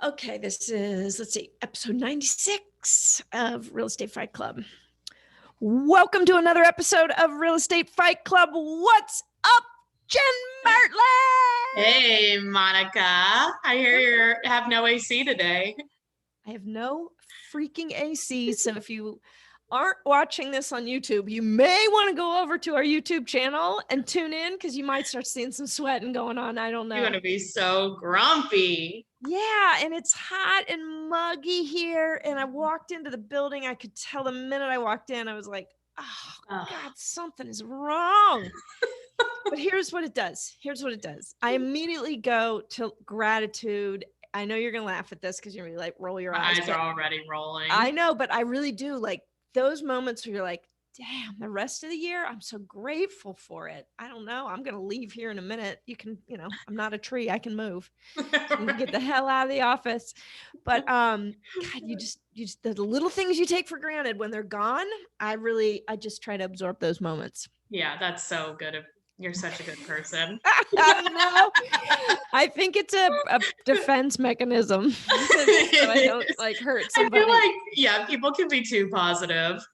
Okay, this is, let's see, episode 96 of Real Estate Fight Club. Welcome to another episode of Real Estate Fight Club. What's up, Jen Martland? Hey, Monica. I hear you have no AC today. I have no freaking AC, so if you aren't watching this on YouTube, you may want to go over to our YouTube channel and tune in because you might start seeing some sweating going on. I don't know. You're going to be so grumpy. Yeah, and it's hot and muggy here. And I walked into the building. I could tell the minute I walked in, I was like, oh, God, something is wrong. But here's what it does. I immediately go to gratitude. I know you're going to laugh at this because you're going to like roll your eyes. My eyes are already rolling. I know, but I really do like those moments where you're like, damn, the rest of the year, I'm so grateful for it. I don't know. I'm going to leave here in a minute. You can, I'm not a tree. I can move. Right. You can get the hell out of the office. But God, you just the little things you take for granted when they're gone. I just try to absorb those moments. Yeah, that's so good. You're such a good person. No, I think it's a defense mechanism. So I don't like hurt somebody. I feel like, people can be too positive,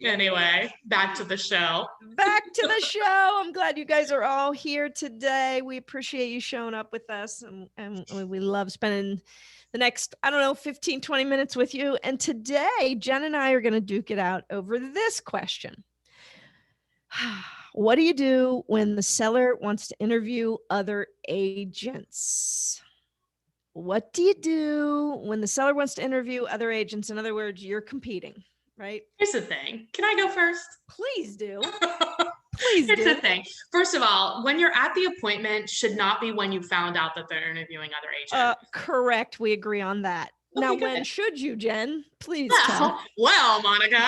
Anyway, back to the show. I'm glad you guys are all here today. We appreciate you showing up with us and we love spending the next, 15, 20 minutes with you. And today, Jen and I are going to duke it out over this question. What do you do when the seller wants to interview other agents? What do you do when the seller wants to interview other agents? In other words, you're competing, right? Here's the thing. Can I go first? Please do. Here's the thing. First of all, when you're at the appointment should not be when you found out that they're interviewing other agents. Correct. We agree on that. Okay, now, when should you, Jen? Please tell. Well, Monica.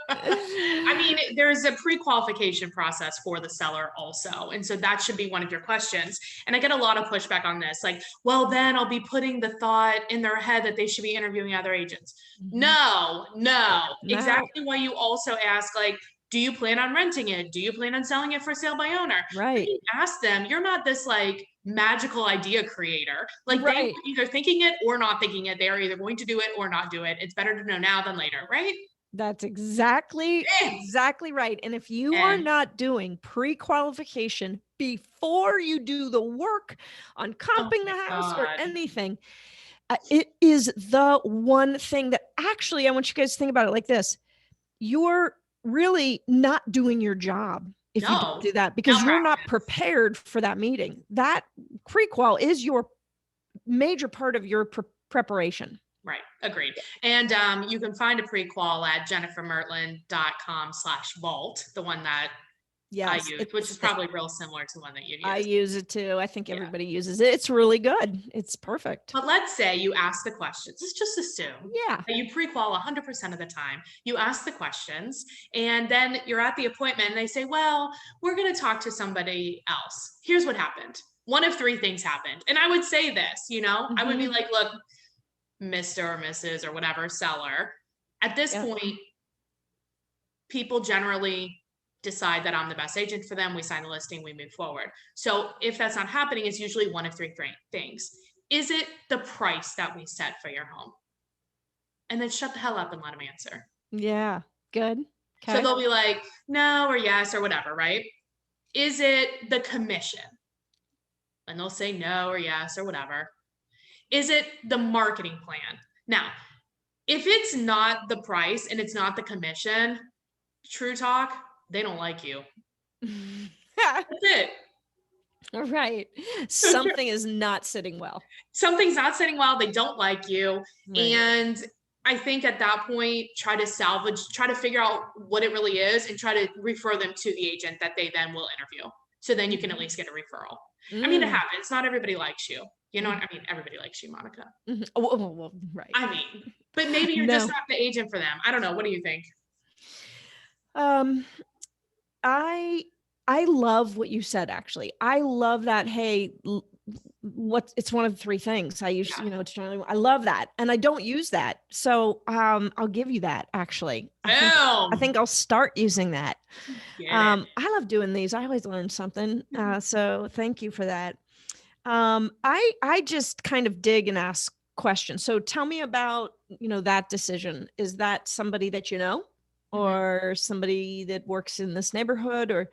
I mean, there's a pre-qualification process for the seller also. And so that should be one of your questions. And I get a lot of pushback on this. Like, well, then I'll be putting the thought in their head that they should be interviewing other agents. Mm-hmm. No. Exactly why you also ask, like, do you plan on renting it? Do you plan on selling it for sale by owner? Right. You ask them, you're not this like magical idea creator. Like They're either thinking it or not thinking it. They are either going to do it or not do it. It's better to know now than later, right? That's exactly right. And if you are not doing pre-qualification before you do the work on comping the house or anything, it is the one thing that actually, I want you guys to think about it like this. You're really not doing your job if you don't do that because you're not prepared for that meeting. That pre-qual is your major part of your preparation. Right. Agreed. And you can find a pre-qual at jennifermertland.com/vault, the one that I use, which is probably real similar to the one that you use. I use it too. I think everybody uses it. It's really good. It's perfect. But let's say you ask the questions. Let's just assume that you pre-qual 100% of the time. You ask the questions and then you're at the appointment and they say, well, we're going to talk to somebody else. Here's what happened. One of three things happened. And I would say this, I would be like, look, Mr. or Mrs. or whatever seller, at this point, people generally decide that I'm the best agent for them. We sign the listing, we move forward. So if that's not happening, it's usually one of three things. Is it the price that we set for your home? And then shut the hell up and let them answer. Yeah, good. Okay. So they'll be like, no, or yes, or whatever, right? Is it the commission? And they'll say no, or yes, or whatever. Is it the marketing plan? Now, if it's not the price and it's not the commission, true talk, they don't like you. That's it. Right. Something is not sitting well. Something's not sitting well. They don't like you. Right. And I think at that point, try to figure out what it really is and try to refer them to the agent that they then will interview. So then you can at least get a referral. I mean, it happens. Not everybody likes you. You know what I mean? Everybody likes you, Monica. Mm-hmm. Well, right. I mean, but maybe you're just not the agent for them. I don't know. What do you think? I love what you said, actually. I love that. Hey, it's one of the three things I use, it's generally, I love that. And I don't use that. So, I'll give you that actually. I think I'll start using that. I love doing these. I always learn something. So thank you for that. I just kind of dig and ask questions. So tell me about, that decision. Is that somebody that you know, or somebody that works in this neighborhood, or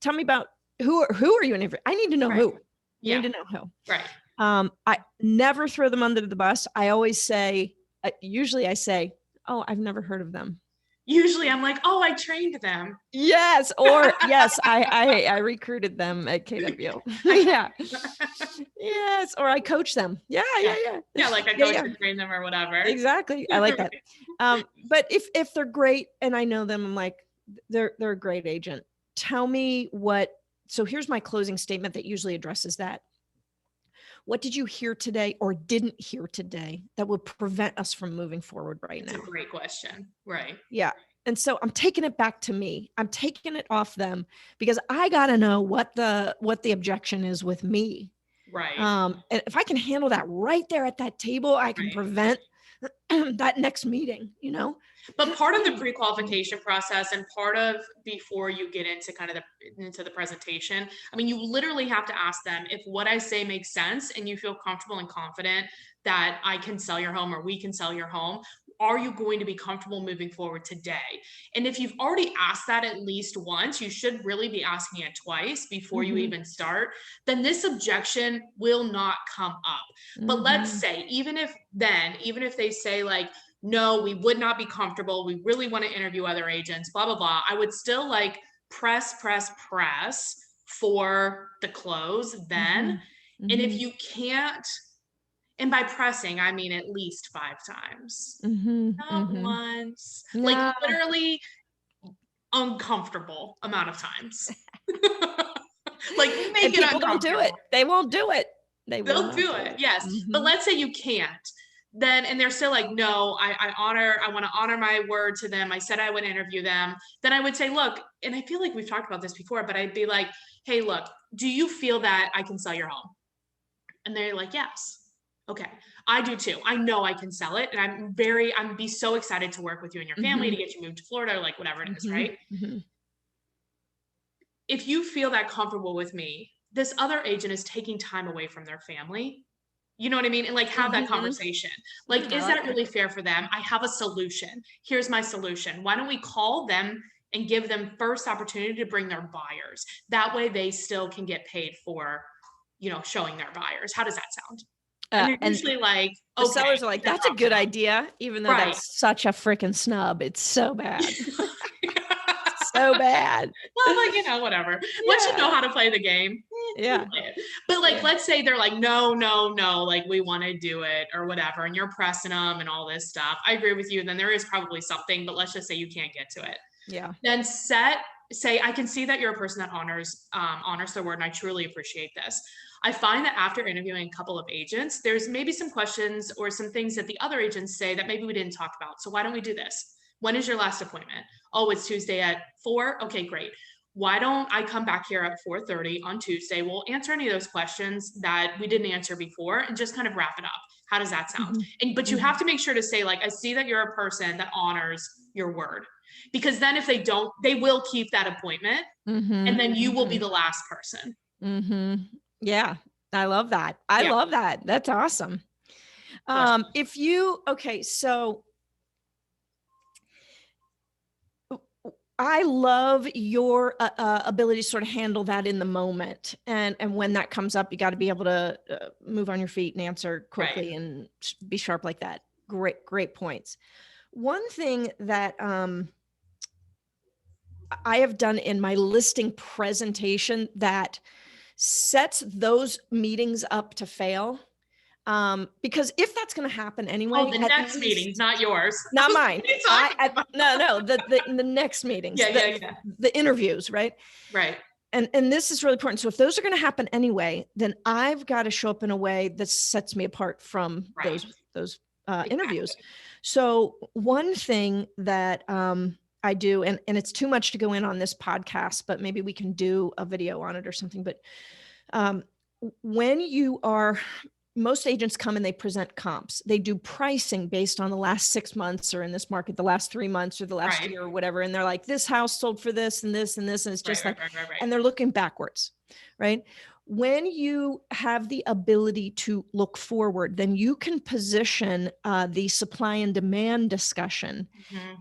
tell me about who are you interviewing? I need to know who. You need to know who. Right. I never throw them under the bus. I always say, usually I say, oh, I've never heard of them. Usually I'm like, oh, I trained them. Yes. Or yes, I recruited them at KW. Yeah. Yes. Or I coach them. Yeah. Yeah. Like I coach and train them or whatever. Exactly. I like that. But if they're great and I know them, I'm like, they're a great agent. Tell me so here's my closing statement that usually addresses that. What did you hear today or didn't hear today that would prevent us from moving forward right now? That's a great question. Right. Yeah. And so I'm taking it back to me. I'm taking it off them because I got to know what the objection is with me. Right. And if I can handle that right there at that table, I can prevent that next meeting, But part of the pre-qualification process and part of before you get into kind of into the presentation, I mean, you literally have to ask them if what I say makes sense and you feel comfortable and confident that I can sell your home or we can sell your home. Are you going to be comfortable moving forward today? And if you've already asked that at least once, you should really be asking it twice before you even start, then this objection will not come up. But let's say, even if they say like, no, we would not be comfortable, we really want to interview other agents, blah, blah, blah, I would still like press for the close then. And if you can't, and by pressing, I mean at least 5 times, not once, like literally uncomfortable amount of times. Like make it uncomfortable. Don't do it. They won't do it. They'll do it. Yes. But let's say you can't. Then, and they're still like, no, I want to honor my word to them. I said I would interview them. Then I would say, look, and I feel like we've talked about this before, but I'd be like, hey, look, do you feel that I can sell your home? And they're like, yes. Okay. I do too. I know I can sell it. And I'm be so excited to work with you and your family to get you moved to Florida, or like whatever it is, right? If you feel that comfortable with me, this other agent is taking time away from their family. You know what I mean? And like have that conversation. Like, is that really fair for them? I have a solution. Here's my solution. Why don't we call them and give them first opportunity to bring their buyers? That way they still can get paid for, showing their buyers. How does that sound? And they're usually like, the sellers are like, that's a good idea, even though that's such a freaking snub. It's so bad. So bad. Well, like, whatever. Once you know how to play the game, but like, let's say they're like, no, like we want to do it or whatever, and you're pressing them and all this stuff. I agree with you. Then there is probably something, but let's just say you can't get to it. Yeah. Then say, I can see that you're a person that honors their word, and I truly appreciate this. I find that after interviewing a couple of agents, there's maybe some questions or some things that the other agents say that maybe we didn't talk about. So why don't we do this? When is your last appointment? Oh, it's Tuesday at 4. Okay, great. Why don't I come back here at 4:30 on Tuesday? We'll answer any of those questions that we didn't answer before and just kind of wrap it up. How does that sound? But you have to make sure to say, like, I see that you're a person that honors your word, because then if they don't, they will keep that appointment and then you will be the last person. Yeah. I love that. I love that. That's awesome. So I love your ability to sort of handle that in the moment. And when that comes up, you got to be able to move on your feet and answer quickly and be sharp like that. Great points. One thing that I have done in my listing presentation that sets those meetings up to fail, because if that's going to happen anyway, the next meeting, not yours, not mine. The next meetings, the interviews, right? And this is really important. So if those are going to happen anyway, then I've got to show up in a way that sets me apart from those interviews. So one thing that I do, and it's too much to go in on this podcast, but maybe we can do a video on it or something. But when you are, most agents come and they present comps. They do pricing based on the last 6 months, or in this market, the last 3 months or the last year or whatever. And they're like, this house sold for this and this and this. And it's just and they're looking backwards, right? when you have the ability to look forward, then you can position the supply and demand discussion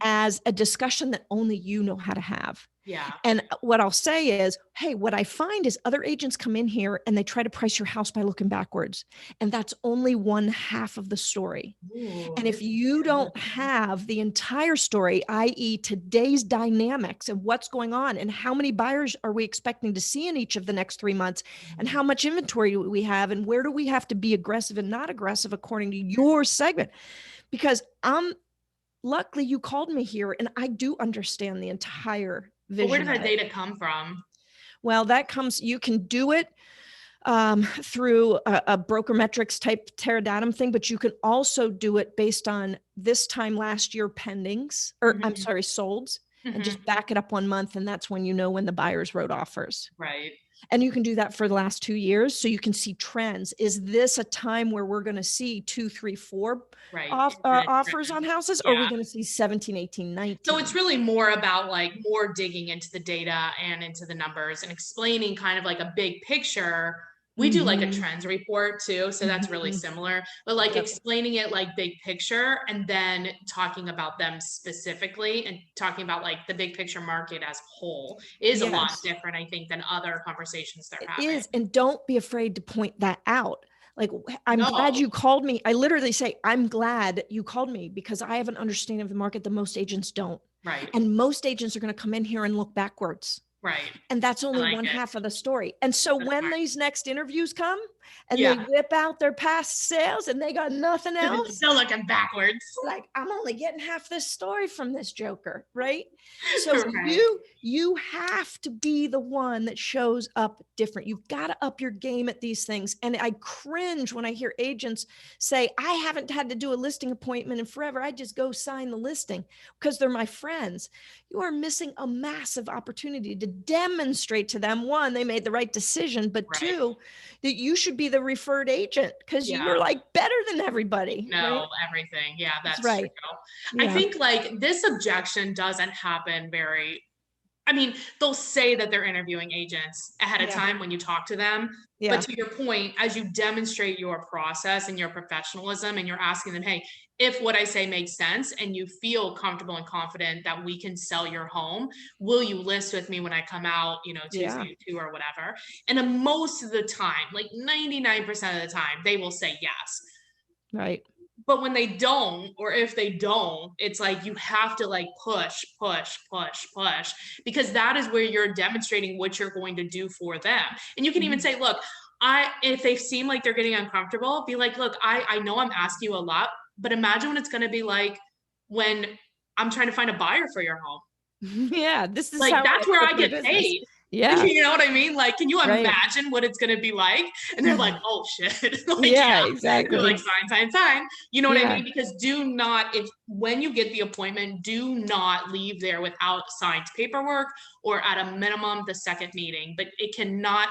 as a discussion that only you know how to have. Yeah. And what I'll say is, hey, what I find is other agents come in here and they try to price your house by looking backwards. And that's only one half of the story. Ooh, and if you don't have the entire story, i.e. today's dynamics and what's going on and how many buyers are we expecting to see in each of the next 3 months and how much inventory do we have and where do we have to be aggressive and not aggressive according to your segment? Because luckily you called me here and I do understand the entire vision. But where does that data come from? Well, that comes, you can do it through a broker metrics type Teradatum thing, but you can also do it based on this time last year pendings, or I'm sorry, solds, and just back it up 1 month. And that's when you know when the buyers wrote offers. Right. And you can do that for the last 2 years. So you can see trends. Is this a time where we're going to see 2, 3, 4 offers on houses? Or are we going to see 17, 18, 19? So it's really more about like more digging into the data and into the numbers and explaining kind of like a big picture. We do like a trends report too. So that's really similar, but like explaining it like big picture and then talking about them specifically and talking about like the big picture market as a whole is a lot different, I think, than other conversations they're having. It is. And don't be afraid to point that out. Like, I'm glad you called me. I literally say, I'm glad you called me because I have an understanding of the market that most agents don't. Right. And most agents are going to come in here and look backwards. Right. And that's only one half of the story. And so when these next interviews come and they whip out their past sales and they got nothing else, it's still looking backwards. Like, I'm only getting half this story from this joker, right? So you have to be the one that shows up different. You've got to up your game at these things. And I cringe when I hear agents say, I haven't had to do a listing appointment in forever. I just go sign the listing because they're my friends. You are missing a massive opportunity to demonstrate to them, one, they made the right decision, but two, that you should be the referred agent because you're like better than everybody. No, everything. Yeah, that's right. True. I think like this objection doesn't happen I mean, they'll say that they're interviewing agents ahead of time when you talk to them. But to your point, as you demonstrate your process and your professionalism and you're asking them, hey, if what I say makes sense and you feel comfortable and confident that we can sell your home, will you list with me when I come out, Tuesday 2 or whatever? And most of the time, like 99% of the time, they will say yes. Right. But when they don't, or if they don't, it's like you have to like push, because that is where you're demonstrating what you're going to do for them. And you can even say, look, if they seem like they're getting uncomfortable, be like, look, I know I'm asking you a lot, but imagine what it's going to be like when I'm trying to find a buyer for your home. Yeah, this is like that's where I get paid. Yeah. You know what I mean? Like, can you imagine what it's going to be like? And they're like, oh shit. Like, exactly. They're like, sign. You know what I mean? Because when you get the appointment, do not leave there without signed paperwork or at a minimum the second meeting. But you cannot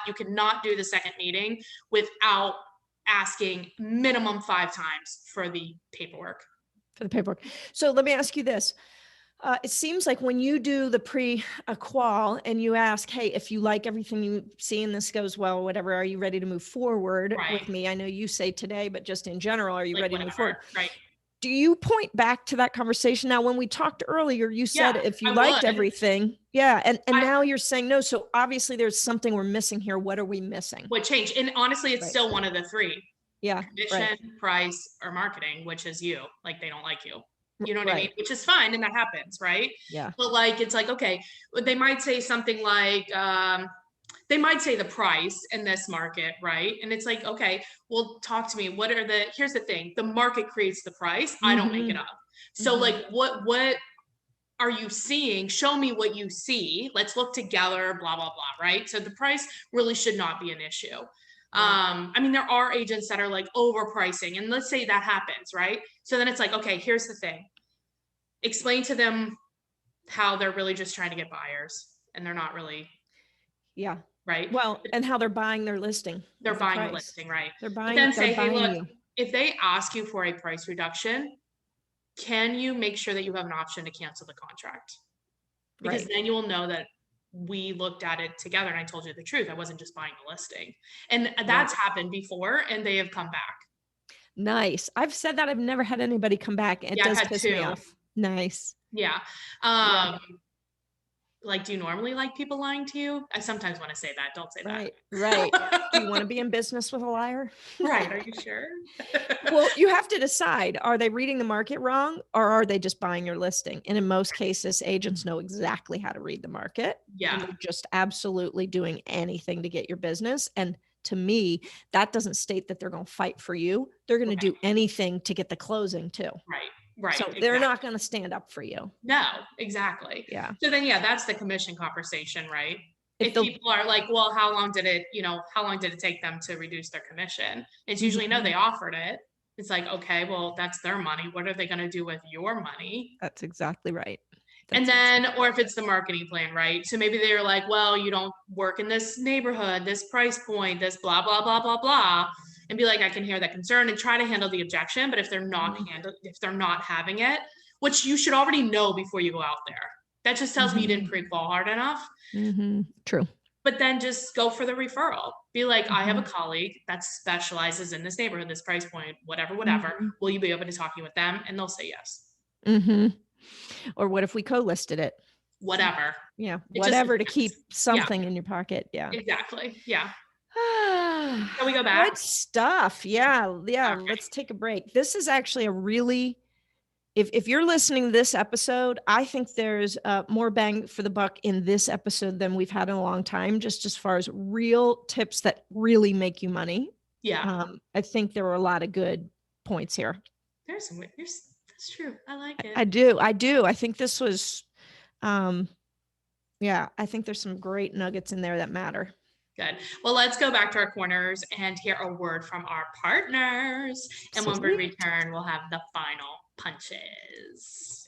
do the second meeting without asking minimum 5 times for the paperwork. So let me ask you this. It seems like when you do the pre-qual and you ask, hey, if you like everything you see and this goes well, whatever, are you ready to move forward with me? I know you say today, but just in general, are you ready to move forward? Right. Do you point back to that conversation? Now, when we talked earlier, you said if you liked everything, and now you're saying no. So obviously there's something we're missing here. What are we missing? What changed? And honestly, it's still one of the 3. Yeah. Commission, price, or marketing, which is you. Like, they don't like you. You know what I mean? Which is fine. And that happens, right? Yeah. But like, it's like, okay, they might say something like, they might say the price in this market, right? And it's like, okay, well, talk to me. Here's the thing. The market creates the price. I don't make it up. So like, what are you seeing? Show me what you see. Let's look together, blah, blah, blah, right? So the price really should not be an issue. I mean, there are agents that are like overpricing, and let's say that happens, right? So then it's like, okay, here's the thing. Explain to them how they're really just trying to get buyers and they're not really. Yeah. Right. Well, and how they're buying their listing. They're buying the listing, right? They're buying. But then say, hey, look, if they ask you for a price reduction, can you make sure that you have an option to cancel the contract? Because then you will know that we looked at it together and I told you the truth. I wasn't just buying a listing. And that's happened before and they have come back. Nice. I've said that. I've never had anybody come back. It does piss me off. Nice. Yeah. Like, do you normally like people lying to you? I sometimes want to say that. Don't say that. Right. Do you want to be in business with a liar? Right. Are you sure? Well, you have to decide, are they reading the market wrong or are they just buying your listing? And in most cases, agents know exactly how to read the market. Yeah. And they're just absolutely doing anything to get your business. And to me, that doesn't state that they're going to fight for you. They're going to do anything to get the closing too. Right. So they're not going to stand up for you. No, exactly. Yeah. So then, that's the commission conversation, right? If people are like, well, how long did it take them to reduce their commission? It's usually, no, they offered it. It's like, okay, well, that's their money. What are they going to do with your money? That's exactly right. Or if it's the marketing plan, right? So maybe they're like, well, you don't work in this neighborhood, this price point, this blah, blah, blah, blah, blah. And be like, I can hear that concern and try to handle the objection. But if they're not if they're not having it, which you should already know before you go out there, that just tells me you didn't pre-qual hard enough. True. But then just go for the referral. Be like, I have a colleague that specializes in this neighborhood, this price point, whatever. Will you be open to talking with them? And they'll say yes. Or what if we co-listed it? Whatever. Yeah. Whatever to keep something in your pocket. Yeah. Exactly. Yeah. Can we go back? Good stuff. Yeah. Okay. Let's take a break. This is actually a really, if you're listening to this episode, I think there's more bang for the buck in this episode than we've had in a long time, just as far as real tips that really make you money. Yeah. I think there were a lot of good points here. That's true. I like it. I do. I think this was, I think there's some great nuggets in there that matter. Good. Well, let's go back to our corners and hear a word from our partners. And when we return, we'll have the final punches.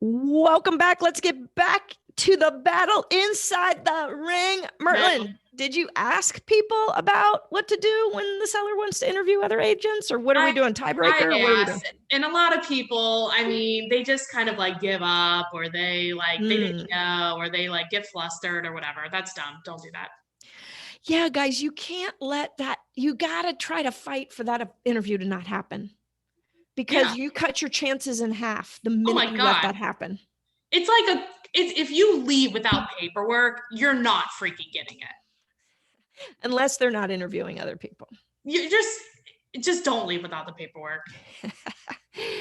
Welcome back. Let's get back to the battle inside the ring. Merlin, did you ask people about what to do when the seller wants to interview other agents, or what are we doing? Tiebreaker? And a lot of people, I mean, they just kind of like give up, or they like, they didn't know, or they like get flustered or whatever. That's dumb. Don't do that. Yeah, guys, you can't let that, you got to try to fight for that interview to not happen, because you cut your chances in half the minute you let that happen. It's like if you leave without paperwork, you're not freaking getting it. Unless they're not interviewing other people. You just don't leave without the paperwork.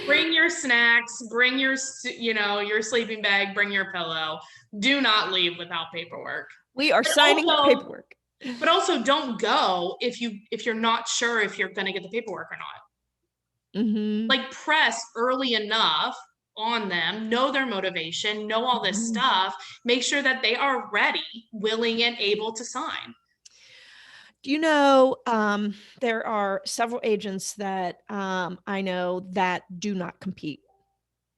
Bring your snacks, bring your sleeping bag, bring your pillow. Do not leave without paperwork. We are signing paperwork. But also don't go if you're not sure if you're going to get the paperwork or not. Like, press early enough on them, know their motivation, know all this stuff, make sure that they are ready, willing, and able to sign. Do you know, there are several agents that I know that do not compete.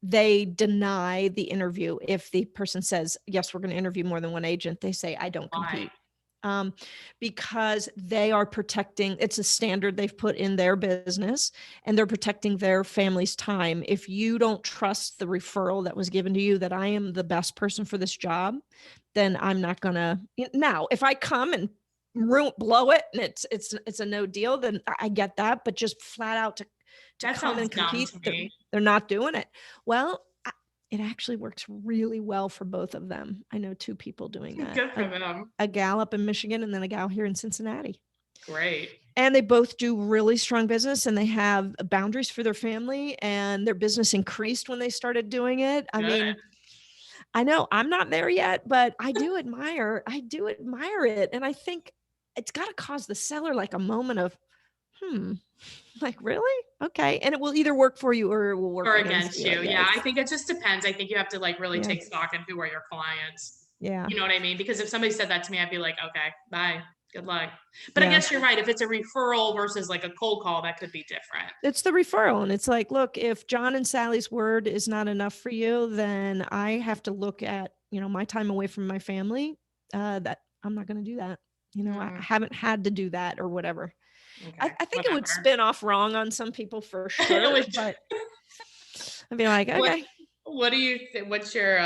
They deny the interview. If the person says, yes, we're going to interview more than one agent, they say, I don't compete. Because they are protecting, it's a standard they've put in their business, and they're protecting their family's time. If you don't trust the referral that was given to you, that I am the best person for this job, then I'm not gonna. Now, if I come and blow it and it's a no deal, then I get that. But just flat out to come and compete, they're not doing it. Well, it actually works really well for both of them. I know two people doing that. Good for them. A gal up in Michigan and then a gal here in Cincinnati. Great. And they both do really strong business, and they have boundaries for their family, and their business increased when they started doing it. I mean, I know I'm not there yet, but I do admire it. And I think it's got to cause the seller like a moment of, like, really? Okay. And it will either work for you or it will work against you. Yeah. I think it just depends. I think you have to like really take stock in who are your clients. Yeah. You know what I mean? Because if somebody said that to me, I'd be like, okay, bye. Good luck. But I guess you're right. If it's a referral versus like a cold call, that could be different. It's the referral. And it's like, look, if John and Sally's word is not enough for you, then I have to look at, my time away from my family, that I'm not going to do that. I haven't had to do that or whatever. Okay, I think it would spin off wrong on some people for sure, but I'd be like, okay. What do you think? What's your,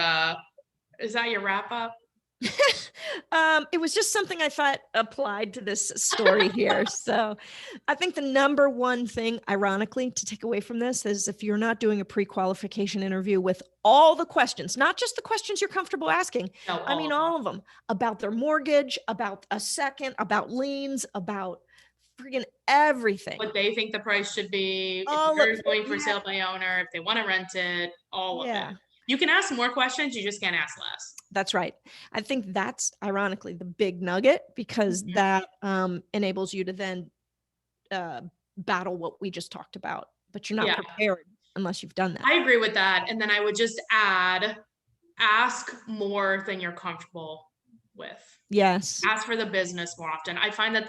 is that your wrap up? It was just something I thought applied to this story here. So I think the number one thing, ironically, to take away from this is if you're not doing a pre-qualification interview with all the questions, not just the questions you're comfortable asking. No, I mean, all of them about their mortgage, about a second, about liens, about freaking everything. What they think the price should be, if they're going for sale by owner, if they want to rent it, all of it. You can ask more questions, you just can't ask less. That's right. I think that's ironically the big nugget, because that enables you to then battle what we just talked about, but you're not prepared unless you've done that. I agree with that. And then I would just add, ask more than you're comfortable with. Yes. Ask for the business more often. I find that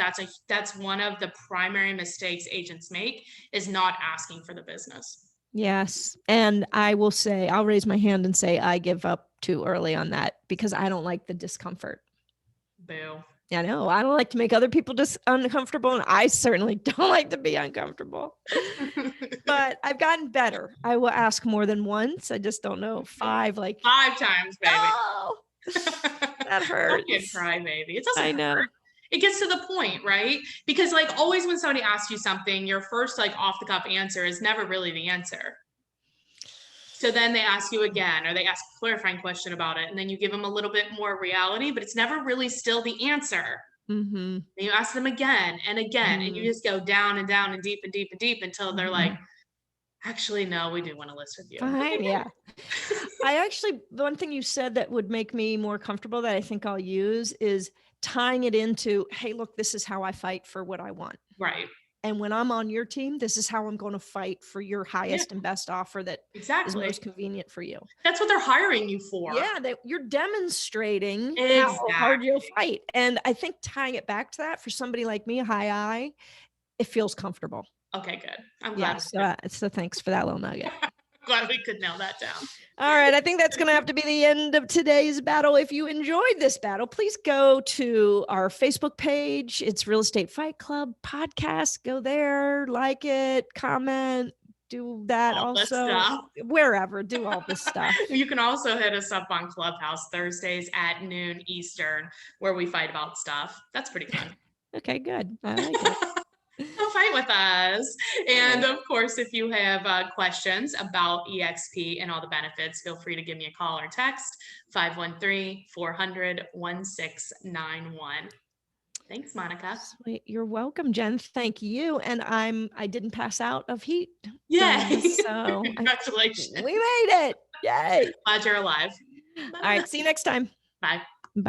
that's one of the primary mistakes agents make, is not asking for the business. Yes. And I will say, I'll raise my hand and say, I give up too early on that, because I don't like the discomfort. Boo. I know. I don't like to make other people just uncomfortable, and I certainly don't like to be uncomfortable. But I've gotten better. I will ask more than once. I just don't know, 5 times, baby. Oh, that hurts. Don't get cry, baby. It doesn't know. hurt. It gets to the point, right? Because always when somebody asks you something, your first off the cuff answer is never really the answer. So then they ask you again, or they ask a clarifying question about it, and then you give them a little bit more reality, but it's never really still the answer. Mm-hmm. And you ask them again and again, and you just go down and down and deep and deep and deep until they're like, actually, no, we do want to list with you. Fine, yeah. The one thing you said that would make me more comfortable that I think I'll use is tying it into, hey, look, this is how I fight for what I want. Right. And when I'm on your team, this is how I'm going to fight for your highest and best offer that is most convenient for you. That's what they're hiring you for. Yeah, that you're demonstrating how hard you'll fight. And I think tying it back to that for somebody like me, high I, it feels comfortable. Okay, good. I'm glad. So thanks for that little nugget. Glad we could nail that down. All right. I think that's going to have to be the end of today's battle. If you enjoyed this battle, please go to our Facebook page. It's Real Estate Fight Club podcast. Go there, like it, comment, do that all also. Wherever, do all this stuff. You can also hit us up on Clubhouse Thursdays at noon Eastern, where we fight about stuff. That's pretty fun. Okay, good. I like it. Come fight with us. And of course, if you have questions about EXP and all the benefits, feel free to give me a call or text 513-400-1691. Thanks, Monica. Sweet. You're welcome, Jen. Thank you. And I didn't pass out of heat. Yay. So congratulations. We made it. Yay. Glad you're alive. All right. See you next time. Bye.